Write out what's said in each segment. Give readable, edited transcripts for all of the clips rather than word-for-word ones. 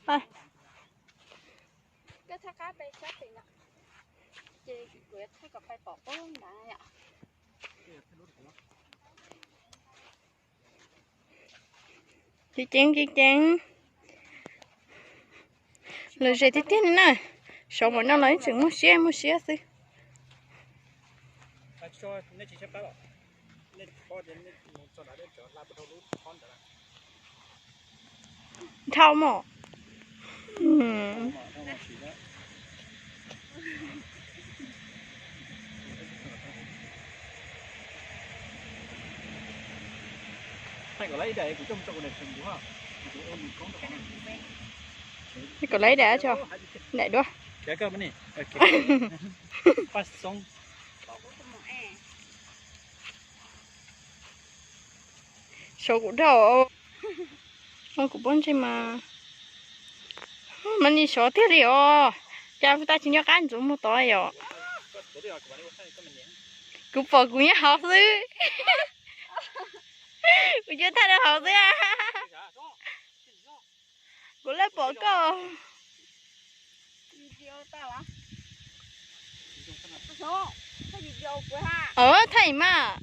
À. Cái thác cá bay sát thì nè. Chị quẹt thấy có phải bỏ bông này ạ. Chị chén lời dạy tiếp này nè số một nó lấy chừng một xíu thôi thao mà Hay có lấy để của trong này đúng không? có lấy đã cho để đó Để cơ bên này. Phát xong. số của đâu không của bốn chứ mà mình đi số thế rồi cha ta chỉ nhớ ăn chúng một tối rồi cũng bỏ cũng nhớ học chứ cũng chưa thay được học chứ à cũng lấy bỏ cơ thầy mà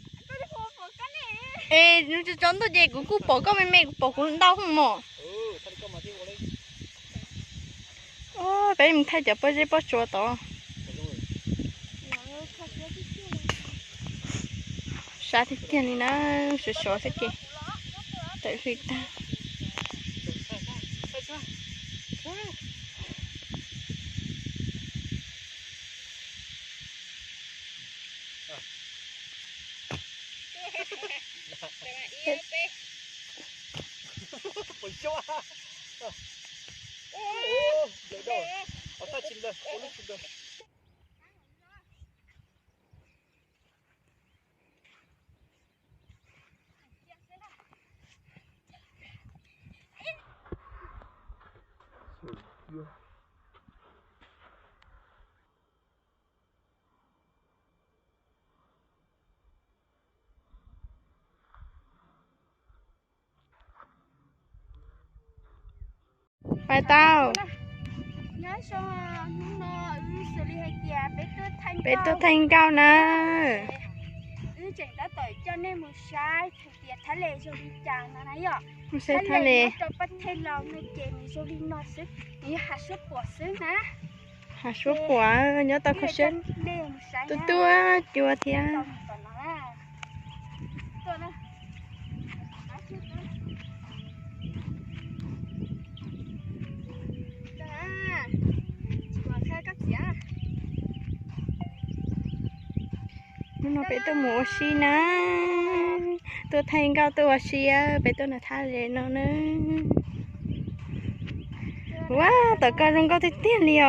ê nó cho tôi về cũng bỏ cơ mẹ cũng bỏ cũng đau không mỏ bây mình thay cho bây giờ bắt chua to sao thế tiền này nó sửa thế kia tại vì ta phải tao bé tôi thanh cao nè chẳng đã tới cho nên một sai thì tiệt thái lệ rồi đi chàng nó nãy ạ một xe thái lệ cho bắt thêm lòng nên chèn rồi đi nọ sức đi hạt súp của sức nè hạt súp quả nhớ tao có sếp tôi chua thì nó bé tôi mua xí nè tôi thanh cao tôi xí á bé tôi là thay lệ nó nữa wow tao coi không có thích tiền liền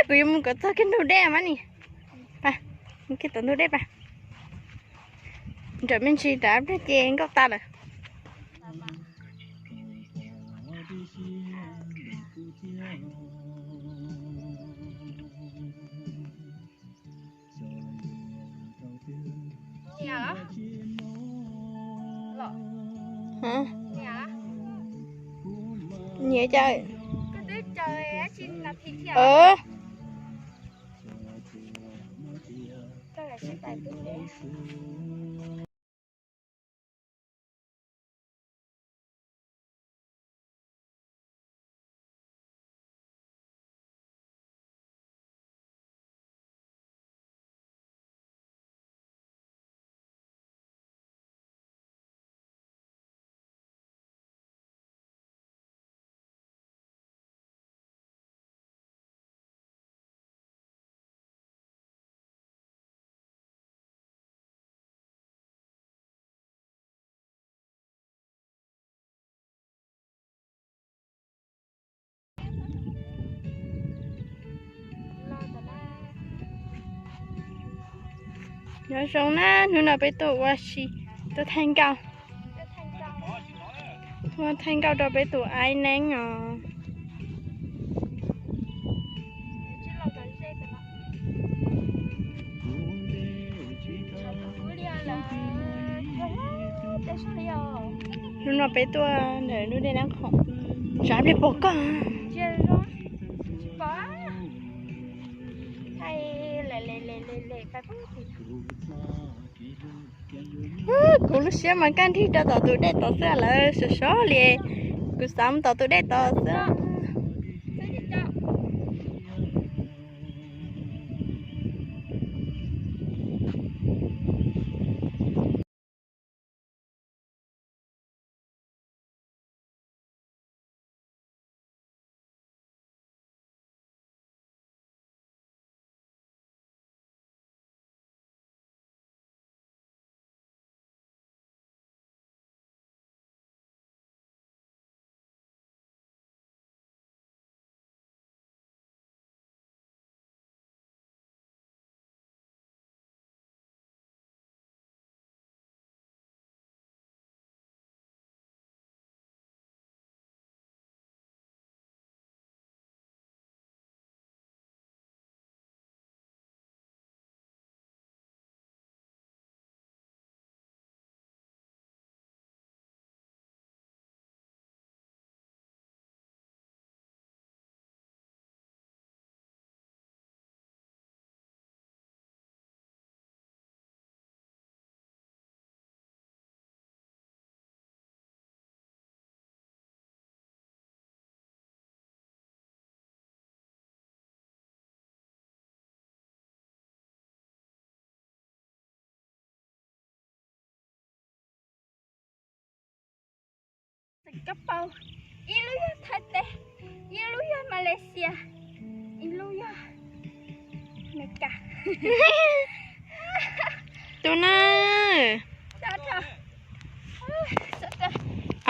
cô yêu muốn có tao cái đồ đẹp mà nè à cái tao đồ đẹp à rồi mình chỉ đáp ra chén góc ta rồi hả nhẹ chơi cái trời xin là thịt thiệt cái là sẽ tại tôi đấy nhớ sống nè nó là bé tôi qua xí tôi thanh cao tôi thanh cao cho bé tôi ai nén Tại sao đi rồi? Nó nói bé tua để nó đi đang khổng. Dám đi bỏ cả. Chơi rồi. Có. Hay lệ phải bút thì Cú lúc xưa mà can thi tao tụi đây tao sẽ là số số liền. Cú sắm tao tụi đây tao sẽ. sẽ đi cho. Singapore, Iluya Thate, Iluya Malaysia, Iluya Mecca. Tụi nó. Sao